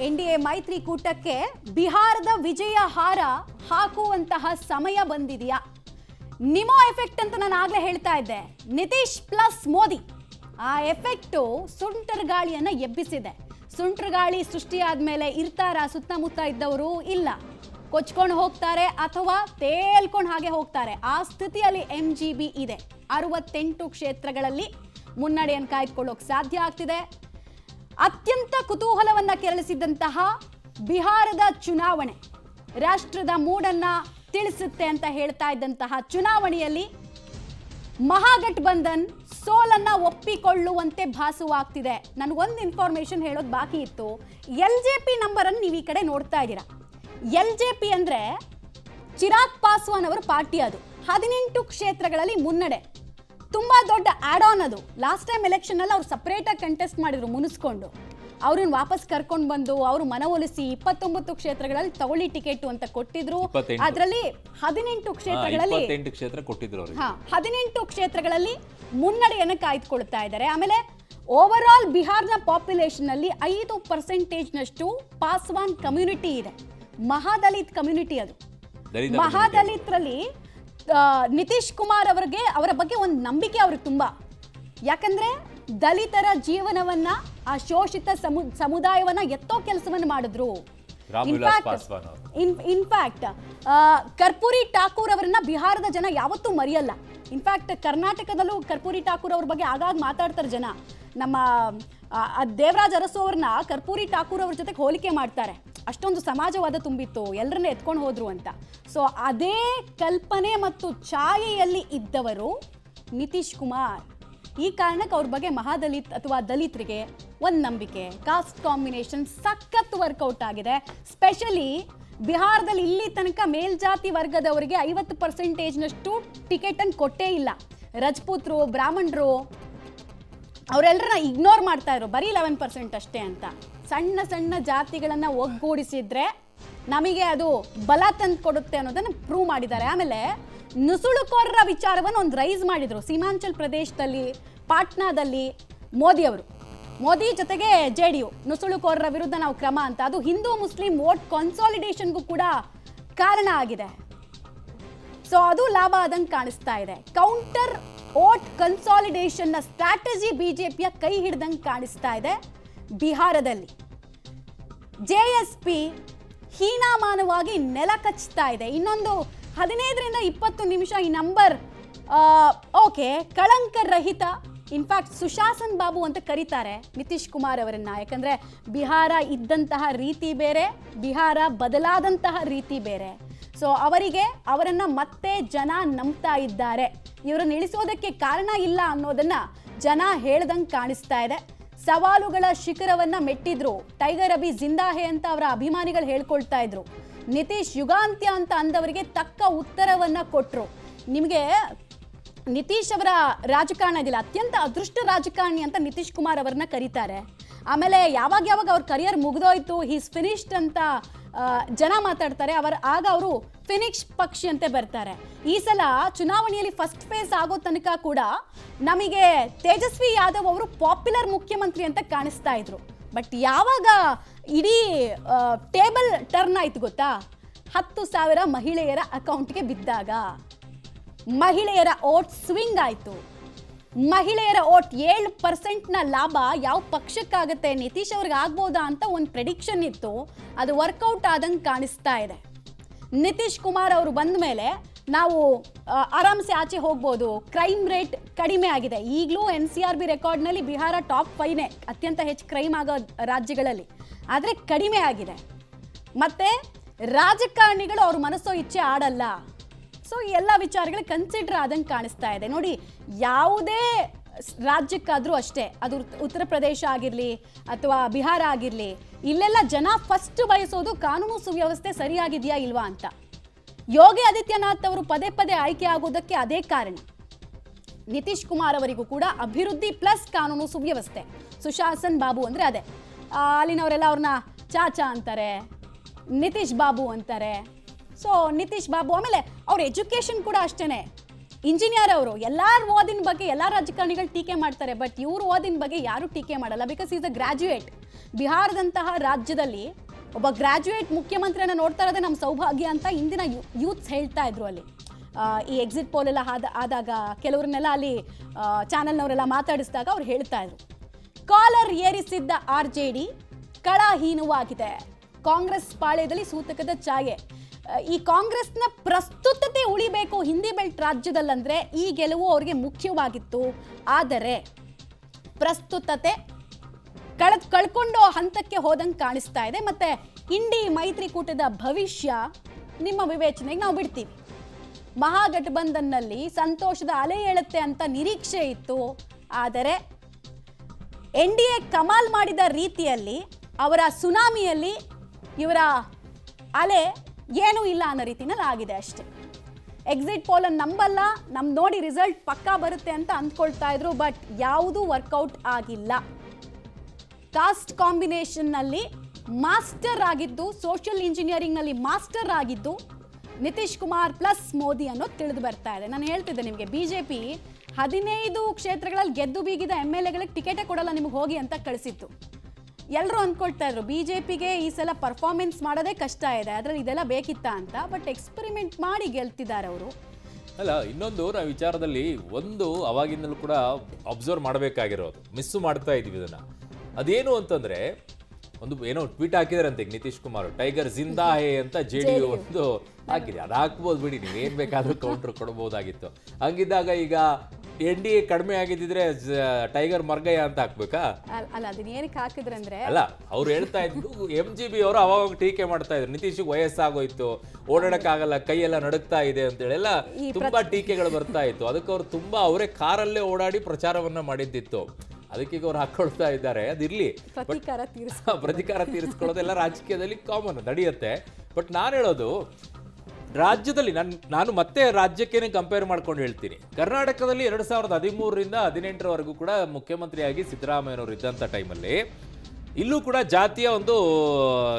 NDA ಮೈತ್ರಿಕೂಟಕ್ಕೆ ಬಿಹಾರದ ವಿಜಯ ಹಾರ ಹಾಕುವಂತಹ ಸಮಯ ಬಂದಿದೆಯಾ? ನಿಮೋ ಎಫೆಕ್ಟ್ ಅಂತ ನಾನು ಆಗಲೇ ಹೇಳ್ತಾ ಇದ್ದೆ. ನಿತೀಶ್ ಪ್ಲಸ್ ಮೋದಿ ಆ ಎಫೆಕ್ಟು ಸುಂಟರ್ ಗಾಳಿಯನ್ನು ಎಬ್ಬಿಸಿದೆ. ಸುಂಟರ್ ಗಾಳಿ ಸೃಷ್ಟಿಯಾದ ಮೇಲೆ ಇರ್ತಾರ ಸುತ್ತಮುತ್ತ ಇದ್ದವರು? ಇಲ್ಲ, ಕೊಚ್ಕೊಂಡು ಹೋಗ್ತಾರೆ ಅಥವಾ ತೇಲ್ಕೊಂಡು ಹಾಗೆ ಹೋಗ್ತಾರೆ. ಆ ಸ್ಥಿತಿಯಲ್ಲಿ MGB ಇದೆ. 68 ಕ್ಷೇತ್ರಗಳಲ್ಲಿ ಮುನ್ನಡೆಯನ್ನು ಕಾಯ್ದುಕೊಳ್ಳೋಕೆ ಸಾಧ್ಯ ಆಗ್ತಿದೆ. ಅತ್ಯಂತ ಕುತೂಹಲವನ್ನ ಕೆರಳಿಸಿದಂತಹ ಬಿಹಾರದ ಚುನಾವಣೆ ರಾಷ್ಟ್ರದ ಮೂಡನ್ನ ತಿಳಿಸುತ್ತೆ ಅಂತ ಹೇಳ್ತಾ ಇದ್ದಂತಹ ಚುನಾವಣೆಯಲ್ಲಿ ಮಹಾಗಠಬಂಧನ್ ಸೋಲನ್ನ ಒಪ್ಪಿಕೊಳ್ಳುವಂತೆ ಭಾಸವಾಗ್ತಿದೆ. ನನಗೊಂದು ಇನ್ಫಾರ್ಮೇಶನ್ ಹೇಳೋದು ಬಾಕಿ ಇತ್ತು. LJP ನಂಬರ್ ಅನ್ನು ನೀವು ಈ ಕಡೆ ನೋಡ್ತಾ ಇದ್ದೀರಾ. LJP ಅಂದ್ರೆ ಚಿರಾಗ್ ಪಾಸ್ವಾನ್ ಅವರ ಪಾರ್ಟಿ. ಅದು 18 ಕ್ಷೇತ್ರಗಳಲ್ಲಿ ಮುನ್ನಡೆ. ತುಂಬಾ ದೊಡ್ಡ ಆಡ್ ಆನ್ ಅದು. ಲಾಸ್ಟ್ ಟೈಮ್ ಎಲೆಕ್ಷನ್ ಅಲ್ಲಿ ಅವ್ರು ಸಪರೇಟ್ ಆಗಿ ಕಂಟೆಸ್ಟ್ ಮಾಡಿದ್ರು, ಮುನಿಸ್ಕೊಂಡು ಅವ್ರನ್ನ ವಾಪಸ್ ಕರ್ಕೊಂಡು ಬಂದು ಅವರು ಮನವೊಲಿಸಿ 29 ಕ್ಷೇತ್ರಗಳಲ್ಲಿ ತಗೊಳ್ಳಿ ಟಿಕೆಟ್ ಅಂತ ಕೊಟ್ಟಿದ್ರು. ಅದರಲ್ಲಿ 18 ಕ್ಷೇತ್ರಗಳಲ್ಲಿ 18 ಕ್ಷೇತ್ರಗಳಲ್ಲಿ ಮುನ್ನಡೆಯನ್ನು ಕಾಯ್ದುಕೊಳ್ತಾ ಇದ್ದಾರೆ. ಆಮೇಲೆ ಓವರ್ ಆಲ್ ಬಿಹಾರ್ನ ಪಾಪ್ಯುಲೇಷನ್ ಅಲ್ಲಿ 5% ಪಾಸ್ವಾನ್ ಕಮ್ಯುನಿಟಿ ಇದೆ. ಮಹಾದಲಿತ್ ಕಮ್ಯುನಿಟಿ ಅದು. ಮಹಾದಲಿತರಲ್ಲಿ ನಿತೀಶ್ ಕುಮಾರ್ ಅವರ ಬಗ್ಗೆ ಒಂದು ನಂಬಿಕೆ ಅವ್ರಿಗೆ ತುಂಬಾ. ಯಾಕಂದ್ರೆ ದಲಿತರ ಜೀವನವನ್ನ, ಆ ಶೋಷಿತ ಸಮುದಾಯವನ್ನ ಎತ್ತೋ ಕೆಲಸವನ್ನು ಮಾಡಿದ್ರು. ಇನ್ಫ್ಯಾಕ್ಟ್ ಕರ್ಪೂರಿ ಠಾಕೂರ್ ಅವರನ್ನ ಬಿಹಾರದ ಜನ ಯಾವತ್ತೂ ಮರೆಯಲ್ಲ. ಇನ್ಫ್ಯಾಕ್ಟ್ ಕರ್ನಾಟಕದಲ್ಲೂ ಕರ್ಪೂರಿ ಠಾಕೂರ್ ಅವ್ರ ಬಗ್ಗೆ ಆಗಾಗ ಮಾತಾಡ್ತಾರೆ ಜನ. ನಮ್ಮ ದೇವರಾಜ್ ಅರಸು ಅವ್ರನ್ನ ಕರ್ಪೂರಿ ಠಾಕೂರ್ ಅವ್ರ ಜೊತೆಗೆ ಹೋಲಿಕೆ ಮಾಡ್ತಾರೆ. ಅಷ್ಟೊಂದು ಸಮಾಜವಾದ ತುಂಬಿತ್ತು, ಎಲ್ಲರನ್ನ ಎತ್ಕೊಂಡು ಹೋದ್ರು ಅಂತ. ಸೊ ಅದೇ ಕಲ್ಪನೆ ಮತ್ತು ಛಾಯೆಯಲ್ಲಿ ಇದ್ದವರು ನಿತೀಶ್ ಕುಮಾರ್. ಈ ಕಾರಣಕ್ಕೆ ಅವ್ರ ಬಗ್ಗೆ ಮಹಾದಲಿತ್ ಅಥವಾ ದಲಿತರಿಗೆ ಒಂದು ನಂಬಿಕೆ. ಕಾಸ್ಟ್ ಕಾಂಬಿನೇಷನ್ ಸಖತ್ ವರ್ಕೌಟ್ ಆಗಿದೆ. ಸ್ಪೆಷಲಿ ಬಿಹಾರದಲ್ಲಿ ಇಲ್ಲಿ ತನಕ ಮೇಲ್ಜಾತಿ ವರ್ಗದವರಿಗೆ 50%ನಷ್ಟು ಟಿಕೆಟ್ ಅನ್ನು ಕೊಟ್ಟೇ ಇಲ್ಲ. ರಜಪೂತ್ರು, ಬ್ರಾಹ್ಮಣರು ಅವರೆಲ್ಲರನ್ನ ಇಗ್ನೋರ್ ಮಾಡ್ತಾ ಇದ್ರು. ಬರೀ 11% ಅಷ್ಟೇ ಅಂತ. ಸಣ್ಣ ಸಣ್ಣ ಜಾತಿಗಳನ್ನ ಒಗ್ಗೂಡಿಸಿದ್ರೆ ನಮಗೆ ಅದು ಬಲ ತಂದು ಕೊಡುತ್ತೆ ಅನ್ನೋದನ್ನು ಪ್ರೂವ್ ಮಾಡಿದ್ದಾರೆ. ಆಮೇಲೆ ನುಸುಳುಕೋರರ ವಿಚಾರವನ್ನು ಒಂದು ರೈಸ್ ಮಾಡಿದ್ರು ಸೀಮಾಂಚಲ್ ಪ್ರದೇಶದಲ್ಲಿ, ಪಾಟ್ನಾದಲ್ಲಿ. ಮೋದಿ ಜೊತೆಗೆ JDU ನುಸುಳುಕೋರರ ವಿರುದ್ಧ ನಾವು ಕ್ರಮ ಅಂತ. ಅದು ಹಿಂದೂ ಮುಸ್ಲಿಂ ವೋಟ್ ಕನ್ಸಾಲಿಡೇಷನ್ಗೂ ಕೂಡ ಕಾರಣ ಆಗಿದೆ. ಸೊ ಅದು ಲಾಭ ಆದಂಗೆ ಕಾಣಿಸ್ತಾ ಇದೆ. ಕೌಂಟರ್ ವೋಟ್ ಕನ್ಸಾಲಿಡೇಷನ್ ನ ಸ್ಟ್ರಾಟಜಿ ಬಿಜೆಪಿಯ ಕೈ ಹಿಡ್ದಂಗೆ ಕಾಣಿಸ್ತಾ ಇದೆ ಬಿಹಾರದಲ್ಲಿ. JSP ಹೀನಾಮಾನವಾಗಿ ನೆಲ ಕಚ್ತಾ ಇದೆ. ಇನ್ನೊಂದು 15ರಿಂದ 20 ನಿಮಿಷ ಈ ನಂಬರ್ ಓಕೆ ಕಳಂಕ ರಹಿತ. ಇನ್ಫ್ಯಾಕ್ಟ್ ಸುಶಾಸನ್ ಬಾಬು ಅಂತ ಕರೀತಾರೆ ನಿತೀಶ್ ಕುಮಾರ್ ಅವರನ್ನ. ಯಾಕಂದ್ರೆ ಬಿಹಾರ ಇದ್ದಂತಹ ರೀತಿ ಬೇರೆ, ಬಿಹಾರ ಬದಲಾದಂತಹ ರೀತಿ ಬೇರೆ. ಸೊ ಅವರನ್ನ ಮತ್ತೆ ಜನ ನಂಬ್ತಾ ಇದ್ದಾರೆ. ಇವರನ್ನು ಇಳಿಸೋದಕ್ಕೆ ಕಾರಣ ಇಲ್ಲ ಅನ್ನೋದನ್ನ ಜನ ಹೇಳ್ದಂಗೆ ಕಾಣಿಸ್ತಾ ಇದೆ. ಸವಾಲುಗಳ ಶಿಖರವನ್ನ ಮೆಟ್ಟಿದ್ರು. ಟೈಗರ್ ಅಭಿ ಜಿಂದಾ ಹೇ ಅಂತ ಅವರ ಅಭಿಮಾನಿಗಳು ಹೇಳ್ಕೊಳ್ತಾ ಇದ್ರು. ನಿತೀಶ್ ಯುಗಾಂತ್ಯ ಅಂತ ಅಂದವರಿಗೆ ತಕ್ಕ ಉತ್ತರವನ್ನ ಕೊಟ್ರು. ನಿಮಗೆ ನಿತೀಶ್ ಅವರ ರಾಜಕಾರಣ ಇದಿಲ್ಲ, ಅತ್ಯಂತ ಅದೃಷ್ಟ ರಾಜಕಾರಣಿ ಅಂತ ನಿತೀಶ್ ಕುಮಾರ್ ಅವರನ್ನ ಕರೀತಾರೆ. ಆಮೇಲೆ ಯಾವಾಗ ಅವ್ರ ಕರಿಯರ್ ಮುಗಿದೋಯ್ತು, ಹೀಸ್ ಫಿನಿಶ್ಡ್ ಅಂತ ಜನ ಮಾತಾಡ್ತಾರೆ. ಆಗ ಅವರು ಫಿನಿಕ್ಸ್ ಪಕ್ಷಿ ಅಂತ ಬರ್ತಾರೆ. ಈ ಸಲ ಚುನಾವಣೆಯಲ್ಲಿ ಫಸ್ಟ್ ಫೇಸ್ ಆಗೋ ತನಕ ಕೂಡ ನಮಗೆ ತೇಜಸ್ವಿ ಯಾದವ್ ಅವರು ಪಾಪ್ಯುಲರ್ ಮುಖ್ಯಮಂತ್ರಿ ಅಂತ ಕಾಣಿಸ್ತಾ ಇದ್ರು. ಬಟ್ ಯಾವಾಗ ಇಡೀ ಟೇಬಲ್ ಟರ್ನ್ ಆಯ್ತು ಗೊತ್ತಾ? 10,000 ಮಹಿಳೆಯರ ಅಕೌಂಟ್ಗೆ ಬಿದ್ದಾಗ ಮಹಿಳೆಯರ ಓಟ್ ಸ್ವಿಂಗ್ ಆಯ್ತು. ಮಹಿಳೆಯರ ಓಟ್ 7%ನ ಲಾಭ ಯಾವ ಪಕ್ಷಕ್ಕಾಗತ್ತೆ? ನಿತೀಶ್ ಅವ್ರಿಗೆ ಆಗ್ಬೋದಾ ಅಂತ ಒಂದು ಪ್ರೆಡಿಕ್ಷನ್ ಇತ್ತು. ಅದು ವರ್ಕೌಟ್ ಆದಂಗೆ ಕಾಣಿಸ್ತಾ ಇದೆ. ನಿತೀಶ್ ಕುಮಾರ್ ಅವರು ಬಂದ ಮೇಲೆ ನಾವು ಆರಾಮ್ಸೆ ಆಚೆ ಹೋಗ್ಬೋದು. ಕ್ರೈಮ್ ರೇಟ್ ಕಡಿಮೆ ಆಗಿದೆ. ಈಗಲೂ NCRB ರೆಕಾರ್ಡ್ನಲ್ಲಿ ಬಿಹಾರ ಟಾಪ್ 5ನೇ ಅತ್ಯಂತ ಹೆಚ್ಚು ಕ್ರೈಮ್ ಆಗೋ ರಾಜ್ಯಗಳಲ್ಲಿ. ಆದರೆ ಕಡಿಮೆ ಆಗಿದೆ. ಮತ್ತೆ ರಾಜಕಾರಣಿಗಳು ಅವ್ರ ಮನಸ್ಸೋ ಇಚ್ಛೆ ಆಡಲ್ಲ. ಸೊ ಎಲ್ಲ ವಿಚಾರಗಳು ಕನ್ಸಿಡರ್ ಆದಂಗೆ ಕಾಣಿಸ್ತಾ ಇದೆ. ನೋಡಿ, ಯಾವುದೇ ರಾಜ್ಯಕ್ಕಾದರೂ ಅಷ್ಟೇ, ಅದು ಉತ್ತರ ಪ್ರದೇಶ ಆಗಿರಲಿ ಅಥವಾ ಬಿಹಾರ ಆಗಿರಲಿ, ಇಲ್ಲೆಲ್ಲ ಜನ ಫಸ್ಟ್ ಬಯಸೋದು ಕಾನೂನು ಸುವ್ಯವಸ್ಥೆ ಸರಿಯಾಗಿದೆಯಾ ಇಲ್ವಾ ಅಂತ. ಯೋಗಿ ಆದಿತ್ಯನಾಥ್ ಅವರು ಪದೇ ಪದೇ ಆಯ್ಕೆ ಆಗೋದಕ್ಕೆ ಅದೇ ಕಾರಣ. ನಿತೀಶ್ ಕುಮಾರ್ ಅವರಿಗೂ ಕೂಡ ಅಭಿವೃದ್ಧಿ ಪ್ಲಸ್ ಕಾನೂನು ಸುವ್ಯವಸ್ಥೆ. ಸುಶಾಸನ್ ಬಾಬು ಅಂದರೆ ಅದೇ. ಅಲ್ಲಿನವರೆಲ್ಲ ಅವ್ರನ್ನ ಚಾಚಾ ಅಂತಾರೆ, ನಿತೀಶ್ ಬಾಬು ಅಂತಾರೆ. ಸೊ ನಿತೀಶ್ ಬಾಬು. ಆಮೇಲೆ ಅವ್ರ ಎಜುಕೇಷನ್ ಕೂಡ ಅಷ್ಟೇ. ಇಂಜಿನಿಯರ್ ಅವರು. ಎಲ್ಲರ ಓದಿನ ಬಗ್ಗೆ ಎಲ್ಲ ರಾಜಕಾರಣಿಗಳು ಟೀಕೆ ಮಾಡ್ತಾರೆ, ಬಟ್ ಇವ್ರ ಓದಿನ ಬಗ್ಗೆ ಯಾರು ಟೀಕೆ ಮಾಡಲ್ಲ. Because is a graduate. ಬಿಹಾರದಂತಹ ರಾಜ್ಯದಲ್ಲಿ ಒಬ್ಬ ಗ್ರಾಜ್ಯುಯೇಟ್ ಮುಖ್ಯಮಂತ್ರಿಯನ್ನ ನೋಡ್ತಾ ಇರೋದೇ ನಮ್ಮ ಸೌಭಾಗ್ಯ ಅಂತ ಇಂದಿನ ಯೂತ್ಸ್ ಹೇಳ್ತಾ ಇದ್ರು ಅಲ್ಲಿ. ಈ ಎಕ್ಸಿಟ್ ಪೋಲ್ ಎಲ್ಲ ಆದಾಗ ಕೆಲವ್ರನ್ನೆಲ್ಲ ಅಲ್ಲಿ ಚಾನೆಲ್ನವರೆಲ್ಲ ಮಾತಾಡಿಸಿದಾಗ ಅವ್ರು ಹೇಳ್ತಾ ಇದ್ರು, ಕಾಲರ್ ಏರಿಸಿದ್ದ RJD ಕಳಹೀನವಾಗಿದೆ, ಕಾಂಗ್ರೆಸ್ ಪಾಳ್ಯದಲ್ಲಿ ಸೂತಕದ ಛಾಯೆ. ಈ ಕಾಂಗ್ರೆಸ್ನ ಪ್ರಸ್ತುತತೆ ಉಳಿಬೇಕು ಹಿಂದಿ ಬೆಲ್ಟ್ ರಾಜ್ಯದಲ್ಲಂದ್ರೆ ಈ ಗೆಲುವು ಅವ್ರಿಗೆ ಮುಖ್ಯವಾಗಿತ್ತು. ಆದರೆ ಪ್ರಸ್ತುತತೆ ಕಳ್ಕೊಂಡು ಹಂತಕ್ಕೆ ಹೋದಂಗೆ ಕಾಣಿಸ್ತಾ ಇದೆ. ಮತ್ತೆ ಇಂಡಿ ಮೈತ್ರಿಕೂಟದ ಭವಿಷ್ಯ ನಿಮ್ಮ ವಿವೇಚನೆಗೆ ನಾವು ಬಿಡ್ತೀವಿ. ಮಹಾಗಠಬಂಧನ್ನಲ್ಲಿ ಸಂತೋಷದ ಅಲೆ ಏಳುತ್ತೆ ಅಂತ ನಿರೀಕ್ಷೆ ಇತ್ತು. ಆದರೆ NDA ಕಮಾಲ್ ಮಾಡಿದ ರೀತಿಯಲ್ಲಿ ಅವರ ಸುನಾಮಿಯಲ್ಲಿ ಇವರ ಅಲೆ ಏನೂ ಇಲ್ಲ ಅನ್ನೋ ರೀತಿನಲ್ಲಿ ಆಗಿದೆ ಅಷ್ಟೇ. ಎಕ್ಸಿಟ್ ಪೋಲನ್ನು ನಂಬಲ್ಲ, ನೋಡಿ ರಿಸಲ್ಟ್ ಪಕ್ಕಾ ಬರುತ್ತೆ ಅಂತ ಅಂದ್ಕೊಳ್ತಾ ಇದ್ರು. ಬಟ್ ಯಾವುದೂ ವರ್ಕೌಟ್ ಆಗಿಲ್ಲ. ಕಾಸ್ಟ್ ಕಾಂಬಿನೇಷನ್ನಲ್ಲಿ ಮಾಸ್ಟರ್ ಆಗಿದ್ದು, ಸೋಷಿಯಲ್ ಇಂಜಿನಿಯರಿಂಗ್ನಲ್ಲಿ ಮಾಸ್ಟರ್ ಆಗಿದ್ದು ನಿತೀಶ್ ಕುಮಾರ್ ಪ್ಲಸ್ ಮೋದಿ ಅನ್ನೋದು ತಿಳಿದು ಬರ್ತಾ ಇದೆ. ನಾನು ಹೇಳ್ತಿದ್ದೆ ನಿಮಗೆ, BJP 15 ಕ್ಷೇತ್ರಗಳಲ್ಲಿ ಗೆದ್ದು ಬೀಗಿದ MLAಗಳಿಗೆ ಟಿಕೆಟೇ ಕೊಡಲ್ಲ ನಿಮಗೆ ಹೋಗಿ ಅಂತ ಕಳಿಸಿತ್ತು. ಎಲ್ಲರೂ ಅಂದ್ಕೊಳ್ತಾ ಇದ್ರು BJPಗೆ ಈ ಸಲ ಪರ್ಫಾರ್ಮೆನ್ಸ್ ಮಾಡೋದೇ ಕಷ್ಟ ಇದೆ, ಅದರಲ್ಲಿ ಇದೆಲ್ಲ ಬೇಕಿತ್ತಾ ಅಂತ. ಬಟ್ ಎಕ್ಸ್ಪೆರಿಮೆಂಟ್ ಮಾಡಿ ಗೆಲ್ತಿದ್ದಾರೆ ಅವರು. ಅಲ್ಲ, ಇನ್ನೊಂದು ನಾವು ವಿಚಾರದಲ್ಲಿ ಒಂದು ಅವಾಗಿಂದಲೂ ಕೂಡ ಅಬ್ಸರ್ವ್ ಮಾಡಬೇಕಾಗಿರೋದು, ಮಿಸ್ಸು ಮಾಡ್ತಾ ಇದೀವಿ ಇದನ್ನ. ಅದೇನು ಅಂತಂದ್ರೆ, ಒಂದು ಏನೋ ಟ್ವೀಟ್ ಹಾಕಿದಾರಂತೆ ನಿತೀಶ್ ಕುಮಾರ್, ಟೈಗರ್ ಜಿಂದಾ ಹೇ ಅಂತ JDU ಒಂದು ಹಾಕಿದೆ. ಅದು ಹಾಕ್ಬೋದು ಬಿಡಿ, ನೀವೇನ್ ಬೇಕಾದ್ರೂ ಕೌಂಟರ್ ಕೊಡಬಹುದಾಗಿತ್ತು. ಹಂಗಿದ್ದಾಗ ಈಗ NDA ಕಡಿಮೆ ಆಗಿದ್ದಿದ್ರೆ ಟೈಗರ್ ಮರ್ಗಯ್ಯ ಅಂತ ಹಾಕ್ಬೇಕಾ? ಅಲ್ಲ, ಅದನ್ನ ಏನಕ್ಕೆ ಹಾಕಿದ್ರಂದ್ರೆ, ಅಲ್ಲ ಅವ್ರು ಹೇಳ್ತಾ ಇದ್ರು, MGB ಅವರು ಅವಾಗ ಟೀಕೆ ಮಾಡ್ತಾ ಇದ್ರು, ನಿತೀಶ್ ವಯಸ್ಸಾಗೋಯ್ತು, ಓಡಾಡಕ್ಕಾಗಲ್ಲ, ಕೈಯೆಲ್ಲ ನಡುಕ್ತಾ ಇದೆ ಅಂತ ಹೇಳೆಲ್ಲ ತುಂಬಾ ಟೀಕೆಗಳು ಬರ್ತಾ ಇತ್ತು. ಅದಕ್ಕೆ ಅವ್ರು ತುಂಬಾ ಅವರೇ ಕಾರಲ್ಲೇ ಓಡಾಡಿ ಪ್ರಚಾರವನ್ನ ಮಾಡಿದ್ದಿತ್ತು. ಅದಕ್ಕೆ ಅವ್ರು ಹಾಕೊಳ್ತಾ ಇದ್ದಾರೆ. ಅದಿರ್ಲಿ, ಪ್ರತಿಕಾರ ತೀರಿಸ್ಕೊಳ್ಳೋದೆಲ್ಲ ರಾಜಕೀಯದಲ್ಲಿ ಕಾಮನ್, ನಡೆಯುತ್ತೆ. ಬಟ್ ನಾನು ಹೇಳೋದು, ರಾಜ್ಯದಲ್ಲಿ ನಾನು ಮತ್ತೆ ರಾಜ್ಯಕ್ಕೇನೆ ಕಂಪೇರ್ ಮಾಡ್ಕೊಂಡು ಹೇಳ್ತೀನಿ. ಕರ್ನಾಟಕದಲ್ಲಿ 2013ರಿಂದ 2018ರವರೆಗೂ ಕೂಡ ಮುಖ್ಯಮಂತ್ರಿಯಾಗಿ ಸಿದ್ದರಾಮಯ್ಯನವರು ಇದ್ದಂಥ ಟೈಮಲ್ಲಿ ಇಲ್ಲೂ ಕೂಡ ಜಾತಿಯ ಒಂದು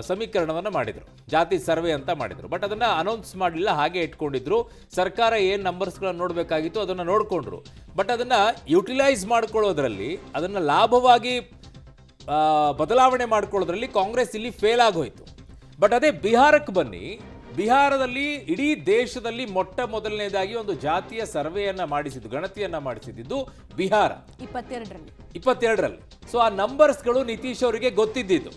ಸಮೀಕರಣವನ್ನು ಮಾಡಿದರು, ಜಾತಿ ಸರ್ವೆ ಅಂತ ಮಾಡಿದರು. ಬಟ್ ಅದನ್ನು ಅನೌನ್ಸ್ ಮಾಡಲಿಲ್ಲ, ಹಾಗೆ ಇಟ್ಕೊಂಡಿದ್ರು. ಸರ್ಕಾರ ಏನು ನಂಬರ್ಸ್ಗಳನ್ನು ನೋಡಬೇಕಾಗಿತ್ತು ಅದನ್ನು ನೋಡಿಕೊಂಡ್ರು. ಬಟ್ ಅದನ್ನು ಯುಟಿಲೈಸ್ ಮಾಡ್ಕೊಳ್ಳೋದ್ರಲ್ಲಿ, ಅದನ್ನು ಲಾಭವಾಗಿ ಬದಲಾವಣೆ ಮಾಡ್ಕೊಳ್ಳೋದ್ರಲ್ಲಿ ಕಾಂಗ್ರೆಸ್ ಇಲ್ಲಿ ಫೇಲ್ ಆಗೋಯ್ತು. ಬಟ್ ಅದೇ ಬಿಹಾರಕ್ಕೆ ಬನ್ನಿ, ಬಿಹಾರದಲ್ಲಿ ಇಡೀ ದೇಶದಲ್ಲಿ ಮೊಟ್ಟ ಮೊದಲನೇದಾಗಿ ಒಂದು ಜಾತಿಯ ಸರ್ವೆಯನ್ನ ಮಾಡಿಸಿದ್ದು, ಗಣತಿಯನ್ನ ಮಾಡಿಸಿದ್ದು ಬಿಹಾರ 22ರಲ್ಲಿ. ಸೊ ಆ ನಂಬರ್ಸ್ಗಳು ನಿತೀಶ್ ಅವರಿಗೆ ಗೊತ್ತಿದ್ದು,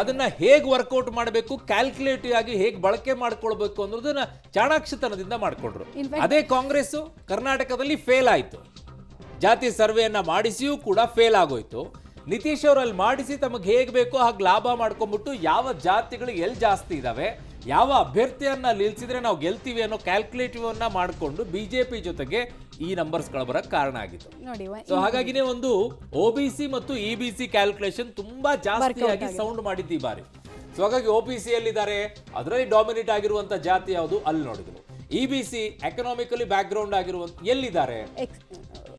ಅದನ್ನ ಹೇಗೆ ವರ್ಕೌಟ್ ಮಾಡಬೇಕು, ಕ್ಯಾಲ್ಕುಲೇಟಿವ್ ಆಗಿ ಹೇಗೆ ಬಳಕೆ ಮಾಡ್ಕೊಳ್ಬೇಕು ಅನ್ನೋದನ್ನ ಚಾಣಾಕ್ಷತನದಿಂದ ಮಾಡ್ಕೊಂಡ್ರು. ಅದೇ ಕಾಂಗ್ರೆಸ್ ಕರ್ನಾಟಕದಲ್ಲಿ ಫೇಲ್ ಆಯ್ತು. ಜಾತಿ ಸರ್ವೆಯನ್ನ ಮಾಡಿಸಿಯೂ ಕೂಡ ಫೇಲ್ ಆಗೋಯ್ತು. ನಿತೀಶ್ ಅವರಲ್ಲಿ ಮಾಡಿಸಿ ತಮಗೆ ಹೇಗೆ ಬೇಕೋ ಹಾಗೆ ಲಾಭ ಮಾಡ್ಕೊಂಡ್ಬಿಟ್ಟು ಯಾವ ಜಾತಿಗಳು ಎಲ್ಲಿ ಜಾಸ್ತಿ ಇದಾವೆ, ಯಾವ ಅಭ್ಯರ್ಥಿಯನ್ನ ನಿಲ್ಸಿದ್ರೆ ನಾವು ಗೆಲ್ತೀವಿ ಅನ್ನೋ ಕ್ಯಾಲ್ಕುಲೇಟಿವ್ ಅನ್ನ ಮಾಡಿಕೊಂಡು BJP ಜೊತೆಗೆ ಈ ನಂಬರ್ಸ್ಗಳು ಬರಕ್ ಕಾರಣ ಆಗಿತ್ತು. ಸೊ ಹಾಗಾಗಿನೇ ಒಂದು OBC ಮತ್ತು EBC ಕ್ಯಾಲ್ಕುಲೇಷನ್ ತುಂಬಾ ಜಾಸ್ತಿಯಾಗಿ ಸೌಂಡ್ ಮಾಡಿದ್ದು ಈ ಬಾರಿ. ಸೊ ಹಾಗಾಗಿ OBC ಎಲ್ಲಿದ್ದಾರೆ, ಅದರಲ್ಲಿ ಡಾಮಿನೇಟ್ ಆಗಿರುವಂತ ಜಾತಿ ಯಾವುದು ಅಲ್ಲಿ ನೋಡಿದ್ರು. EBC ಎಕನಾಮಿಕಲಿ ಬ್ಯಾಕ್ ಗ್ರೌಂಡ್ ಆಗಿರುವಂತ ಎಲ್ಲಿದ್ದಾರೆ,